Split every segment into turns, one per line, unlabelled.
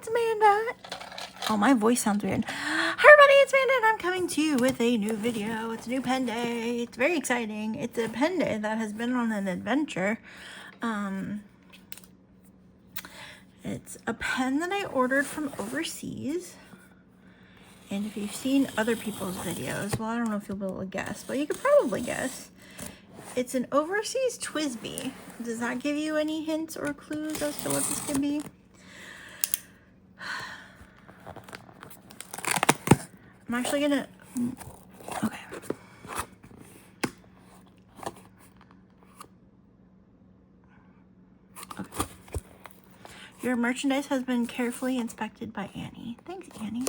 it's Amanda. Oh, my voice sounds weird. Hi everybody, it's Amanda and I'm coming to you with a new video. It's a new pen day. It's very exciting. It's a pen day that has been on an adventure. It's a pen that I ordered from overseas. And if you've seen other people's videos, well, I don't know if you'll be able to guess, but you could probably guess. It's an overseas TWSBI. Does that give you any hints or clues as to what this could be? I'm actually gonna, okay. Okay. Your merchandise has been carefully inspected by Annie. Thanks, Annie.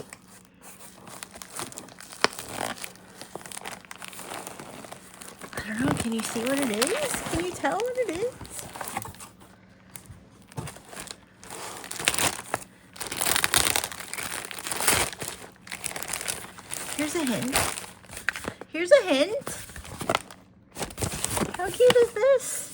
I don't know, can you see what it is? Can you tell what it is? Here's a hint. Here's a hint. How cute is this?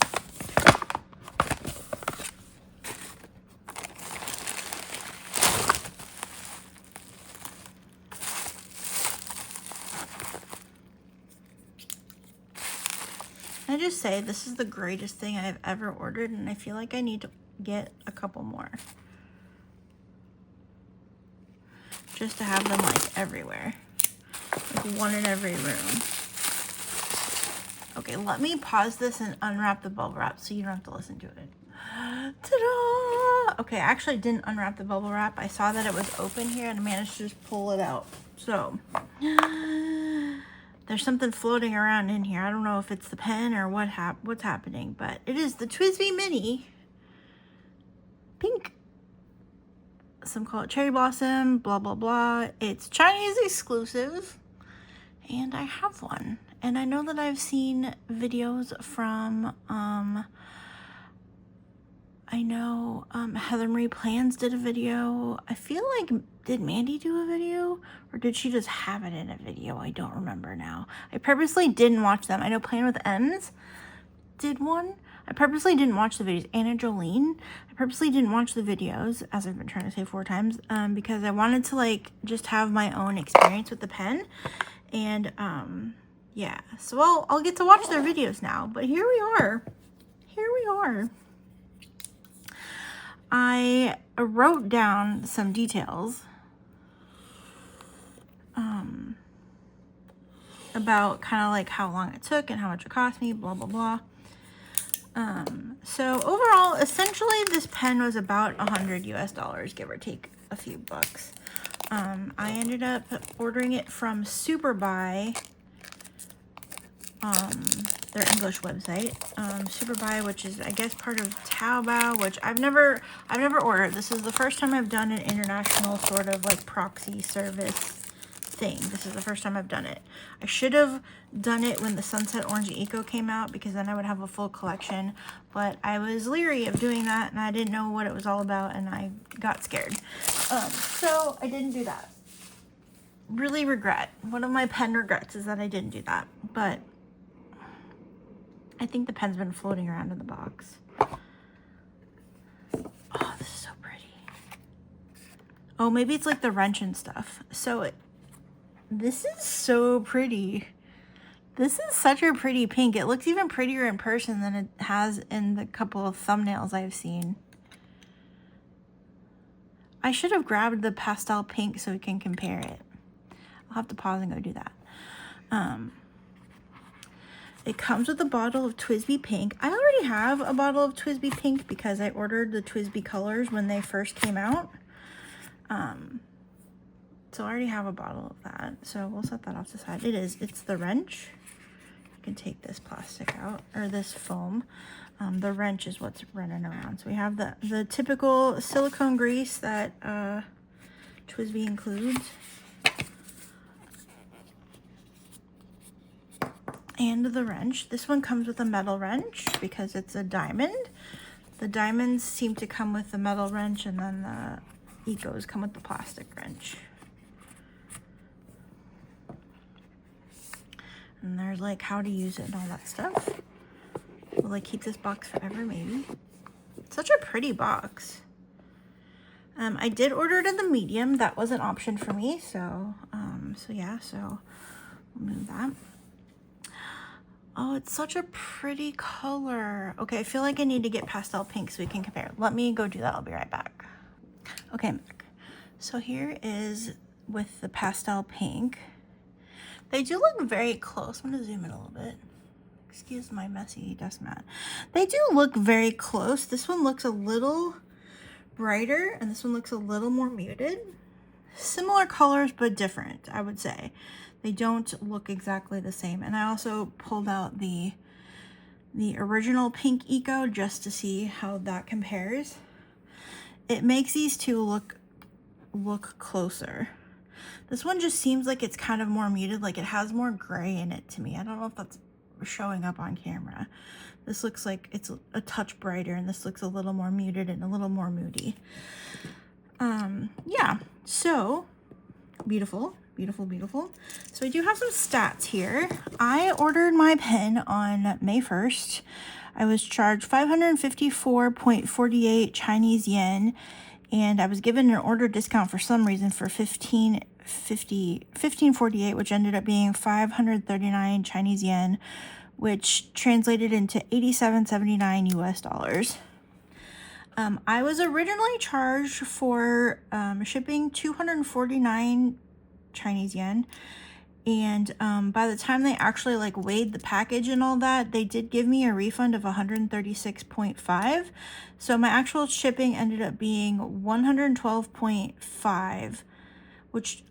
I just say this is the greatest thing I've ever ordered, and I feel like I need to get a couple more. Just to have them like everywhere. Like one in every room. Okay, let me pause this and unwrap the bubble wrap so you don't have to listen to it. Ta-da! Okay, I actually didn't unwrap the bubble wrap. I saw that it was open here and I managed to just pull it out. So, there's something floating around in here. I don't know if it's the pen or what's happening, but it is the TWSBI Mini Pink. Some call it Cherry Blossom, blah, blah, blah. It's Chinese exclusive, and I have one. And I know that I've seen videos from, Heather Marie Plans did a video. I feel like, did Mandy do a video? Or did she just have it in a video? I don't remember now. I purposely didn't watch them. I know Plan with M's did one. I purposely didn't watch the videos. Anna Jolene. I purposely didn't watch the videos, as I've been trying to say 4 times, because I wanted to like just have my own experience with the pen. And yeah, so I'll get to watch their videos now. But here we are. Here we are. I wrote down some details about kind of like how long it took and how much it cost me, blah, blah, blah. So overall, essentially this pen was about $100 US, give or take a few bucks. I ended up ordering it from Superbuy, their English website. Superbuy, which is I guess part of Taobao, which I've never ordered. This is the first time I've done an international sort of like proxy service thing. This is the first time I've done it. I should have done it when the Sunset Orange Eco came out, because then I would have a full collection, but I was leery of doing that and I didn't know what it was all about and I got scared. So I didn't do that. Really regret. One of my pen regrets is that I didn't do that, but I think the pen's been floating around in the box. Oh, this is so pretty. Oh, maybe it's like the wrench and stuff. So this is so pretty. This is such a pretty pink. It looks even prettier in person than it has in the couple of thumbnails I've seen. I should have grabbed the pastel pink so we can compare it. I'll have to pause and go do that. It comes with a bottle of TWSBI Pink. I already have a bottle of TWSBI Pink because I ordered the TWSBI colors when they first came out. So I already have a bottle of that. So we'll set that off to the side. It's the wrench. You can take this plastic out, or this foam. The wrench is what's running around. So we have the typical silicone grease that TWSBI includes. And the wrench. This one comes with a metal wrench because it's a diamond. The diamonds seem to come with the metal wrench, and then the Ecos come with the plastic wrench. And there's like how to use it and all that stuff. Will I keep this box forever? Maybe. Such a pretty box. I did order it in the medium. That was an option for me. So, so we'll move that. Oh, it's such a pretty color. Okay, I feel like I need to get pastel pink so we can compare. Let me go do that. I'll be right back. Okay, I'm back. So here is with the pastel pink. They do look very close. I'm gonna zoom in a little bit. Excuse my messy dust mat. They do look very close. This one looks a little brighter and this one looks a little more muted. Similar colors, but different, I would say. They don't look exactly the same. And I also pulled out the original Pink Eco just to see how that compares. It makes these two look closer. This one just seems like it's kind of more muted, like it has more gray in it to me. I don't know if that's showing up on camera. This looks like it's a touch brighter and this looks a little more muted and a little more moody. Yeah, so beautiful, beautiful, beautiful. So I do have some stats here. I ordered my pen on May 1st. I was charged 554.48 Chinese yen, and I was given an order discount for some reason for 1548, which ended up being 539 Chinese yen, which translated into 87.79 US dollars. I was originally charged for shipping 249 Chinese yen, and by the time they actually like weighed the package and all that, they did give me a refund of 136.5. So my actual shipping ended up being 112.5, which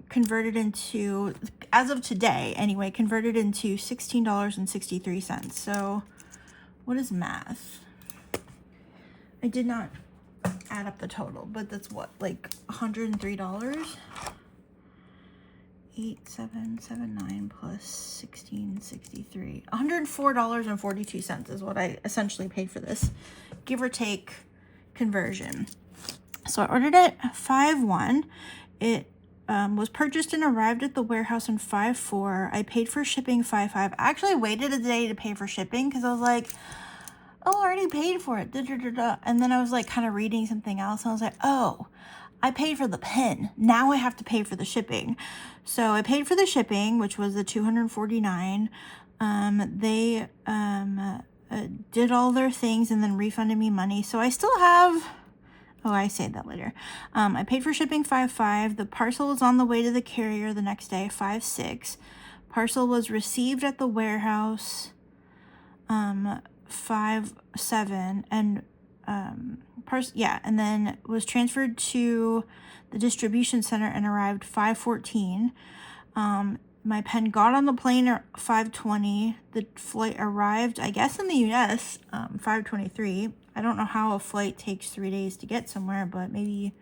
converted into, as of today anyway, converted into $16.63. So what is math? I did not add up the total, but that's what, like $103? 8779 plus 1663. $104.42 is what I essentially paid for this, give or take conversion. So I ordered it 5/1. It was purchased and arrived at the warehouse in 5/4. I paid for shipping 5/5. I actually waited a day to pay for shipping because I was like, oh, I already paid for it. And then I was like kind of reading something else. And I was like, oh, I paid for the pen. Now I have to pay for the shipping. So I paid for the shipping, which was the $249. They did all their things and then refunded me money. So I still have, oh, I say that later. I paid for shipping 5/5. The parcel was on the way to the carrier the next day, 5/6. Parcel was received at the warehouse 5/7, and and then was transferred to the distribution center and arrived 5/14. My pen got on the plane at 5:20. The flight arrived, I guess, in the US 5:23. I don't know how a flight takes 3 days to get somewhere, but maybe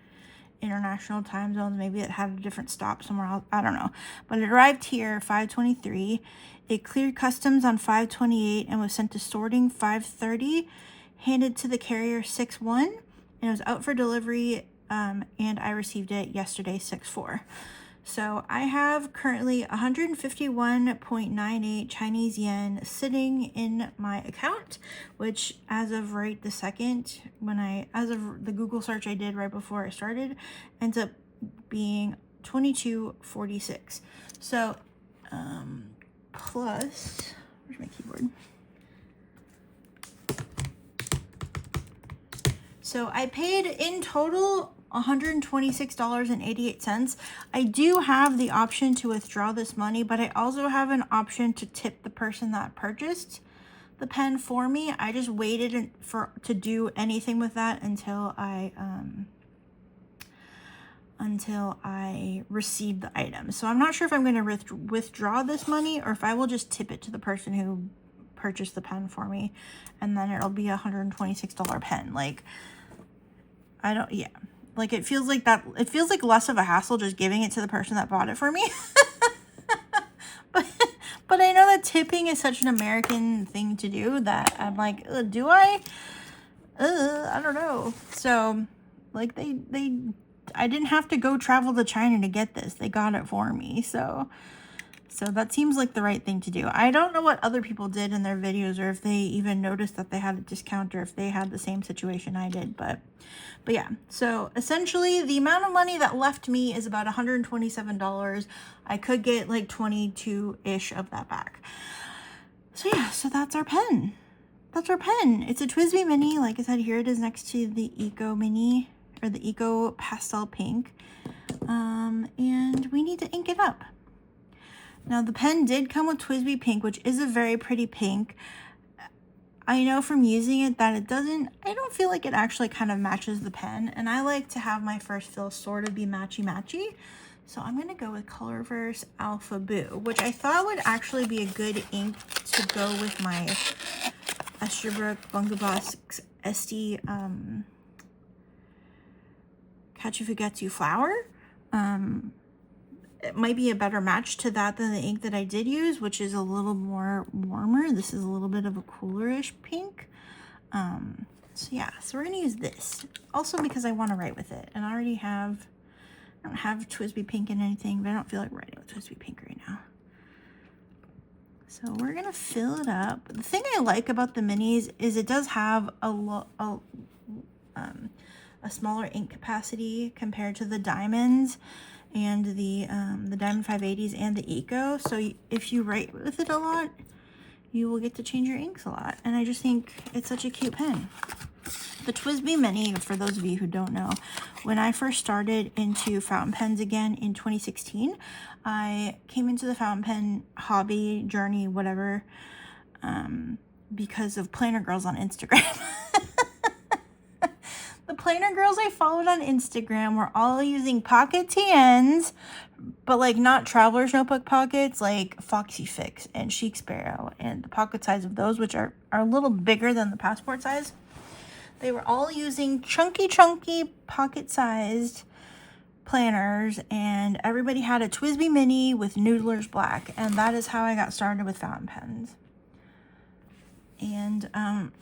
international time zones, maybe it had a different stop somewhere else, I don't know. But it arrived here 5:23. It cleared customs on 5:28 and was sent to sorting 5:30, handed to the carrier 6/1, and it was out for delivery, and I received it yesterday 6/4. So I have currently 151.98 Chinese yen sitting in my account, which as of right the second, as of the Google search I did right before I started, ends up being 22.46. So plus, where's my keyboard? So I paid in total $126.88. I do have the option to withdraw this money, but I also have an option to tip the person that purchased the pen for me. I just waited to do anything with that until I received the item. So I'm not sure if I'm going to withdraw this money or if I will just tip it to the person who purchased the pen for me, and then it'll be a $126 pen. Like, I don't, yeah. Like, it feels like less of a hassle just giving it to the person that bought it for me. But I know that tipping is such an American thing to do that I'm like, do I? I don't know. So, like, I didn't have to go travel to China to get this. They got it for me. So, So that seems like the right thing to do. I don't know what other people did in their videos, or if they even noticed that they had a discount, or if they had the same situation I did, but yeah. So essentially the amount of money that left me is about $127. I could get like 22-ish of that back. So yeah, so that's our pen. That's our pen. It's a TWSBI Mini. Like I said, here it is next to the Eco Mini, or the Eco Pastel Pink. And we need to ink it up. Now the pen did come with TWSBI Pink, which is a very pretty pink. I know from using it that I don't feel like it actually kind of matches the pen. And I like to have my first fill sort of be matchy-matchy. So I'm going to go with Colorverse Alpha Boo, which I thought would actually be a good ink to go with my Esterbrook Bunga Boss SD Kachifugetsu flower. It might be a better match to that than the ink that I did use, which is a little more warmer. This is a little bit of a coolerish pink. So yeah, so we're gonna use this. Also because I want to write with it, and I don't have TWSBI Pink in anything, but I don't feel like writing with TWSBI Pink right now. So we're gonna fill it up. The thing I like about the minis is it does have a smaller ink capacity compared to the diamonds and the Diamond 580s and the Eco. So if you write with it a lot, you will get to change your inks a lot. And I just think it's such a cute pen. The TWSBI Mini, for those of you who don't know, when I first started into fountain pens again in 2016, I came into the fountain pen hobby, journey, whatever, because of Planner Girls on Instagram. The Planner Girls I followed on Instagram were all using pocket TNs, but like not Traveler's Notebook pockets, like Foxy Fix and Chic Sparrow, and the pocket size of those, which are a little bigger than the passport size. They were all using chunky pocket-sized planners, and everybody had a TWSBI Mini with Noodler's Black, and that is how I got started with fountain pens. And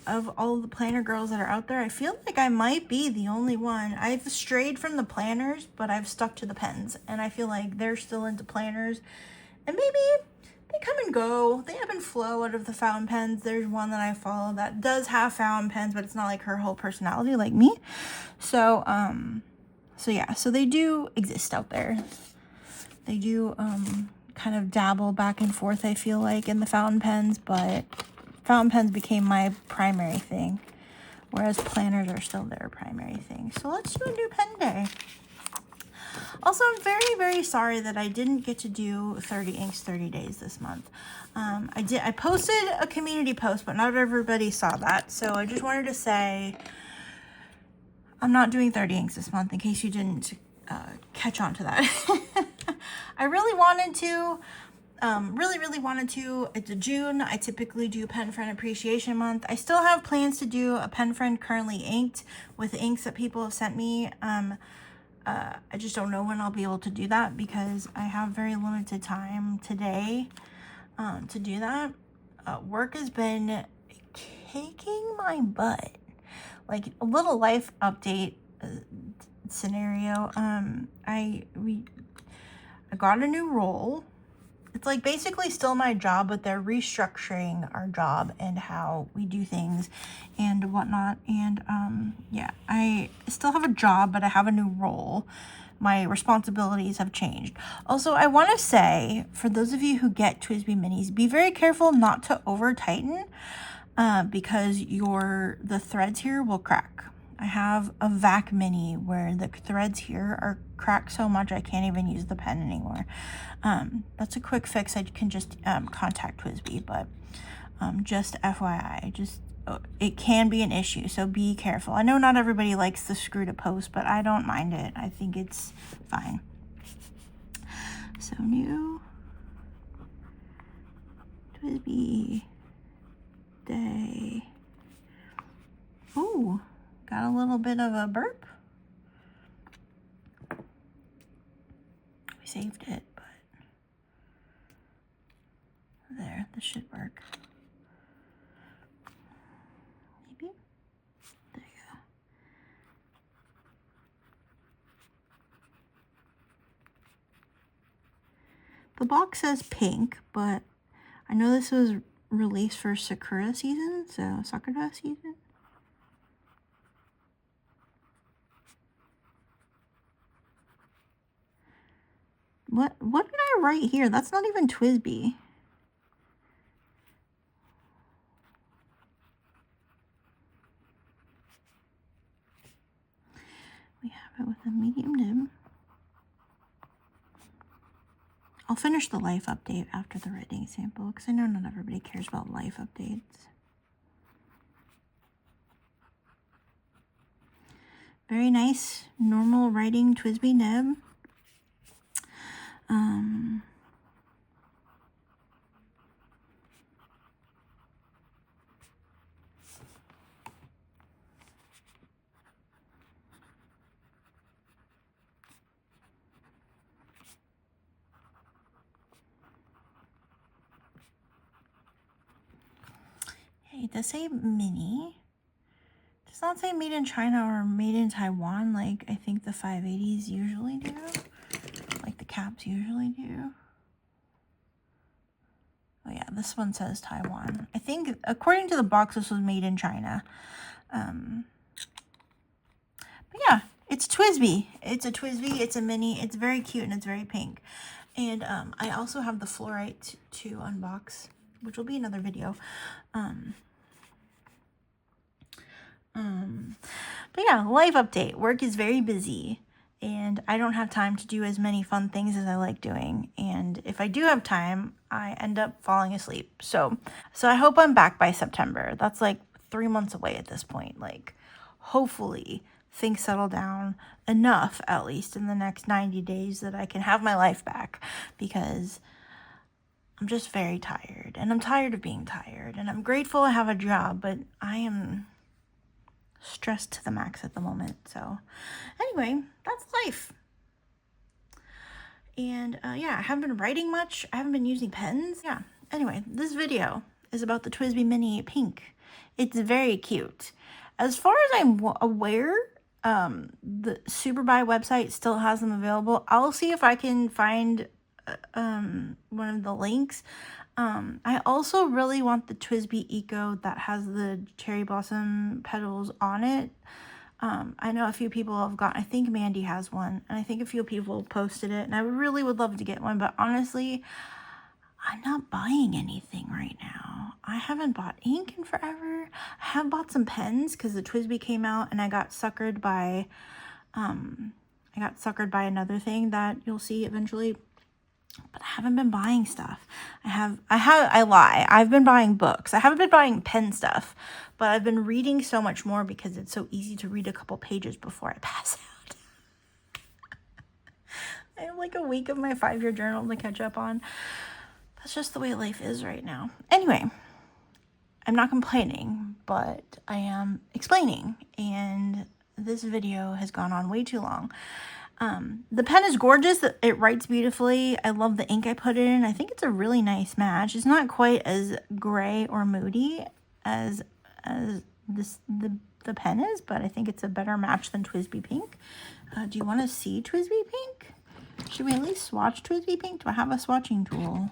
of all the planner girls that are out there, I feel like I might be the only one. I've strayed from the planners, but I've stuck to the pens, and I feel like they're still into planners, and maybe they come and go. They ebb and flow out of the fountain pens. There's one that I follow that does have fountain pens, but it's not like her whole personality like me. So, so yeah, so they do exist out there. They do kind of dabble back and forth, I feel like, in the fountain pens, but fountain pens became my primary thing, whereas planners are still their primary thing. So let's do a new pen day. Also, I'm very, very sorry that I didn't get to do 30 inks, 30 days this month. I posted a community post, but not everybody saw that. So I just wanted to say I'm not doing 30 inks this month, in case you didn't catch on to that. I really wanted to. Really wanted to. It's June. I typically do Pen Friend Appreciation Month. I still have plans to do a Pen Friend Currently Inked with inks that people have sent me. I just don't know when I'll be able to do that, because I have very limited time today to do that. Work has been kicking my butt. Like a little life update scenario. I got a new role. It's like basically still my job, but they're restructuring our job and how we do things and whatnot. And yeah, I still have a job, but I have a new role. My responsibilities have changed. Also, I want to say, for those of you who get TWSBI Minis, be very careful not to over tighten because the threads here will crack. I have a VAC Mini where the threads here are cracked so much I can't even use the pen anymore. That's a quick fix. I can just contact TWSBI, but just FYI, it can be an issue, so be careful. I know not everybody likes the screw to post, but I don't mind it. I think it's fine. So new TWSBI day. Ooh. Got a little bit of a burp. We saved it, but there, this should work. Maybe? There you go. The box says pink, but I know this was released for Sakura season, so Sakura season. What did I write here? That's not even TWSBI. We have it with a medium nib. I'll finish the life update after the writing sample because I know not everybody cares about life updates. Very nice, normal writing TWSBI nib. It does say mini. It does not say made in China or made in Taiwan like I think the 580s usually do. Like the caps usually do. Oh yeah, this one says Taiwan. I think according to the box this was made in China. But yeah, it's TWSBI. It's a TWSBI, it's a mini, it's very cute and it's very pink. And I also have the fluorite to unbox, which will be another video. But yeah, life update. Work is very busy and I don't have time to do as many fun things as I like doing. And if I do have time, I end up falling asleep. So I hope I'm back by September. That's like 3 months away at this point. Like, hopefully things settle down enough, at least in the next 90 days, that I can have my life back, because I'm just very tired and I'm tired of being tired, and I'm grateful I have a job, but I am stressed to the max at the moment. So anyway, that's life. And yeah, I haven't been writing much. I haven't been using pens. Yeah. Anyway, this video is about the TWSBI Mini Pink. It's very cute. As far as I'm aware, the Superbuy website still has them available. I'll see if I can find one of the links. I also really want the TWSBI Eco that has the cherry blossom petals on it. I know a few people have got, I think Mandy has one, and I think a few people posted it, and I really would love to get one, but honestly, I'm not buying anything right now. I haven't bought ink in forever. I have bought some pens because the TWSBI came out and I got suckered by another thing that you'll see eventually. But I haven't been buying stuff. I lie. I've been buying books. I haven't been buying pen stuff, but I've been reading so much more because it's so easy to read a couple pages before I pass out. I have like a week of my 5-year journal to catch up on. That's just the way life is right now. Anyway, I'm not complaining, but I am explaining, and this video has gone on way too long. The pen is gorgeous. It writes beautifully. I love the ink I put in. I think it's a really nice match. It's not quite as gray or moody as the pen is, but I think it's a better match than TWSBI Pink. Do you want to see TWSBI Pink? Should we at least swatch TWSBI Pink? Do I have a swatching tool?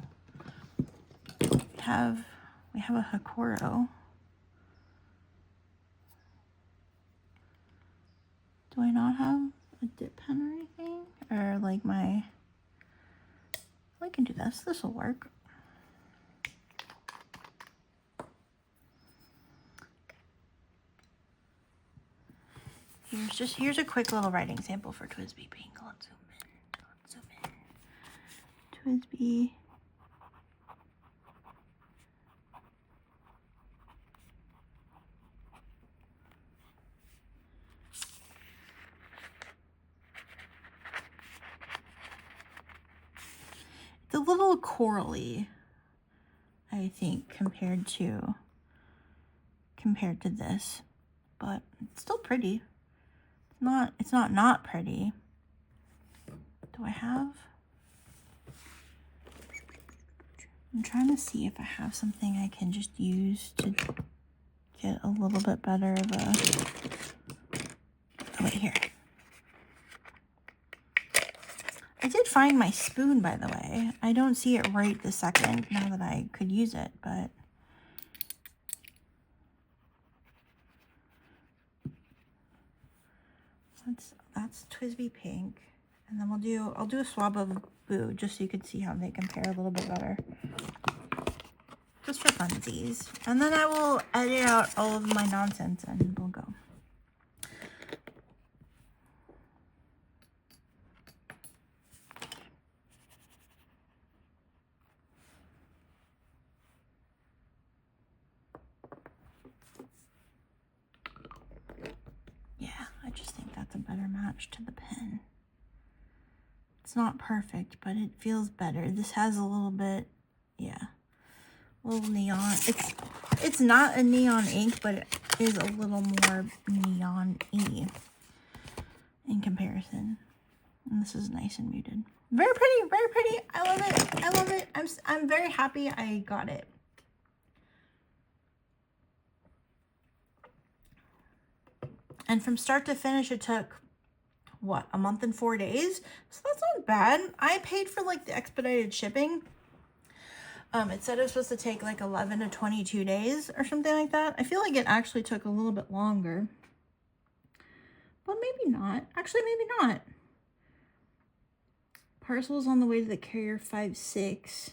We have a Hakoro. Do I not have a dip pen or anything? Or like I can do this. This will work. Here's a quick little writing sample for TWSBI Pink. Let's zoom in. TWSBI. It's a little corally, I think, compared to this, but it's still pretty. It's not pretty. Do I have? I'm trying to see if I have something I can just use to get a little bit better of a. Oh wait, here. I did find my spoon, by the way. I don't see it right this second now that I could use it, but that's TWSBI Pink. And then I'll do a swab of Boo just so you can see how they compare a little bit better. Just for funsies. And then I will edit out all of my nonsense and we'll go. Yeah, I just think that's a better match to the pen. It's not perfect, but it feels better. This has a little bit, yeah, a little neon. It's not a neon ink, but it is a little more neon-y in comparison. And this is nice and muted. Very pretty, very pretty. I love it. I love it. I'm very happy I got it. And from start to finish, it took, what, a month and 4 days? So that's not bad. I paid for like the expedited shipping. It said it was supposed to take like 11 to 22 days or something like that. I feel like it actually took a little bit longer. But maybe not. Actually, maybe not. Parcel is on the way to the carrier 5/6.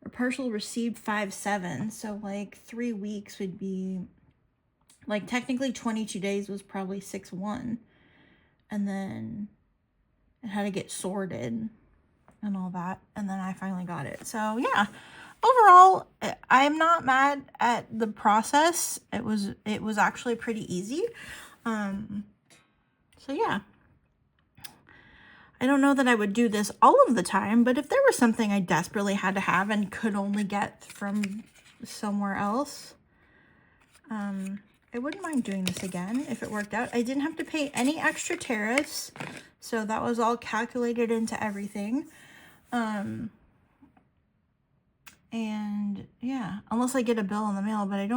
Or parcel received 5/7. So like 3 weeks would be, like technically 22 days was probably 6/1. And then it had to get sorted and all that. And then I finally got it. So yeah, overall, I'm not mad at the process. It was actually pretty easy. So yeah. I don't know that I would do this all of the time, but if there was something I desperately had to have and could only get from somewhere else, I wouldn't mind doing this again if it worked out. I didn't have to pay any extra tariffs, so that was all calculated into everything. And yeah, unless I get a bill in the mail, but I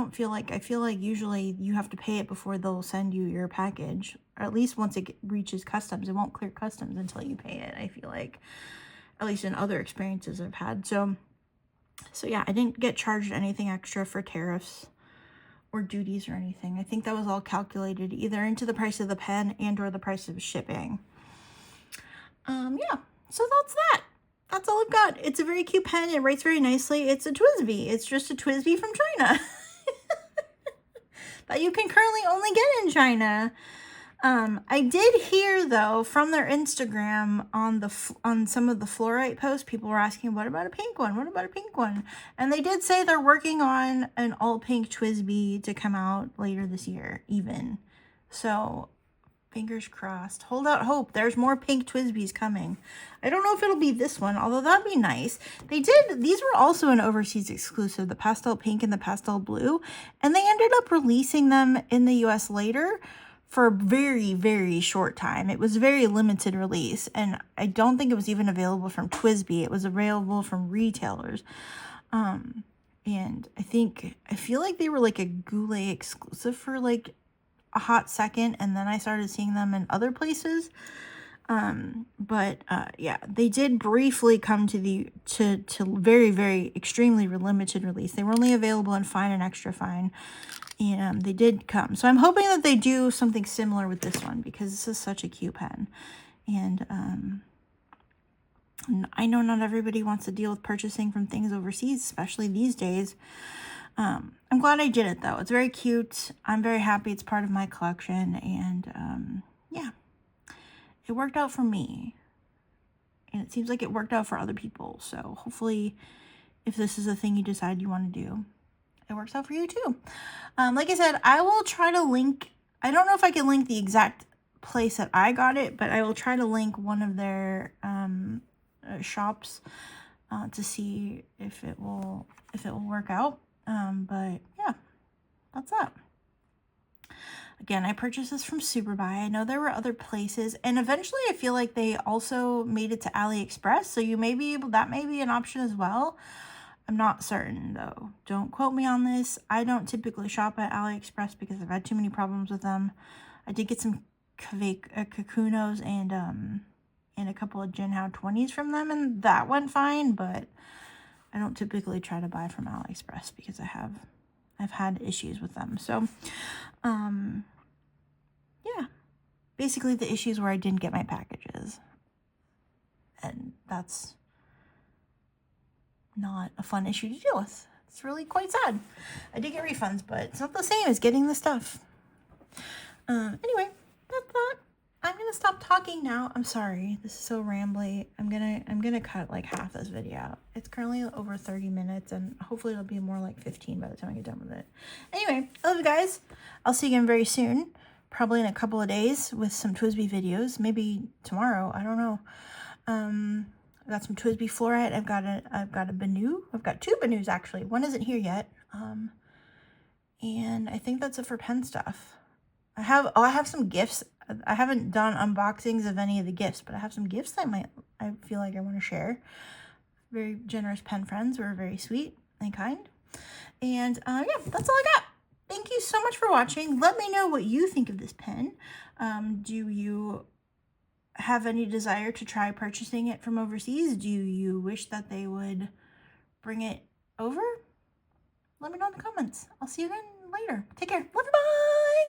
feel like usually you have to pay it before they'll send you your package, or at least once it reaches customs. It won't clear customs until you pay it, I feel like, at least in other experiences I've had. So yeah, I didn't get charged anything extra for tariffs or duties or anything. I think that was all calculated either into the price of the pen and or the price of shipping. Yeah, so that's that. That's all I've got. It's a very cute pen. It writes very nicely. It's a TWSBI. It's just a TWSBI from China. That you can currently only get in China. I did hear though from their Instagram on some of the fluorite posts, people were asking, what about a pink one? What about a pink one? And they did say they're working on an all pink TWSBI to come out later this year even. So fingers crossed. Hold out hope. There's more pink TWSBIs coming. I don't know if it'll be this one, although that'd be nice. These were also an overseas exclusive, the pastel pink and the pastel blue, and they ended up releasing them in the US later for a very, very short time. It was a very limited release, and I don't think it was even available from TWSBI. It was available from retailers. And I feel like they were like a Goulet exclusive for like a hot second, and then I started seeing them in other places. Yeah, they did briefly come to very, very extremely limited release. They were only available in fine and extra fine, and they did come. So I'm hoping that they do something similar with this one, because this is such a cute pen. And I know not everybody wants to deal with purchasing from things overseas, especially these days. I'm glad I did it though. It's very cute. I'm very happy it's part of my collection, and yeah, it worked out for me, and it seems like it worked out for other people. So hopefully, if this is a thing you decide you want to do, it works out for you too. Like I said, I will try to link, I don't know if I can link the exact place that I got it, but I will try to link one of their shops to see if it will work out. But yeah, that's that. Again, I purchased this from Superbuy. I know there were other places, and eventually I feel like they also made it to AliExpress, so that may be an option as well. I'm not certain though. Don't quote me on this. I don't typically shop at AliExpress because I've had too many problems with them. I did get some Kakunos and and a couple of Jinhao 20s from them, and that went fine, but I don't typically try to buy from AliExpress because I've had issues with them. So, yeah, basically the issues where I didn't get my packages, and that's not a fun issue to deal with. It's really quite sad. I did get refunds, but it's not the same as getting the stuff. Anyway, that's that. I'm gonna stop talking now. I'm sorry, this is so rambly. I'm gonna cut like half this video out. It's currently over 30 minutes, and hopefully it'll be more like 15 by the time I get done with it. Anyway, I love you guys. I'll see you again very soon, probably in a couple of days with some TWSBI videos. Maybe tomorrow. I don't know. I've got some TWSBI fluorite. I've got a Banu. I've got 2 Banus actually. One isn't here yet. And I think that's it for pen stuff. I have some gifts. I haven't done unboxings of any of the gifts, but I have some gifts I feel like I want to share. Very generous pen friends who are very sweet and kind. And yeah, that's all I got. Thank you so much for watching. Let me know what you think of this pen. Do you have any desire to try purchasing it from overseas? Do you wish that they would bring it over? Let me know in the comments. I'll see you again later. Take care. Love you. Bye.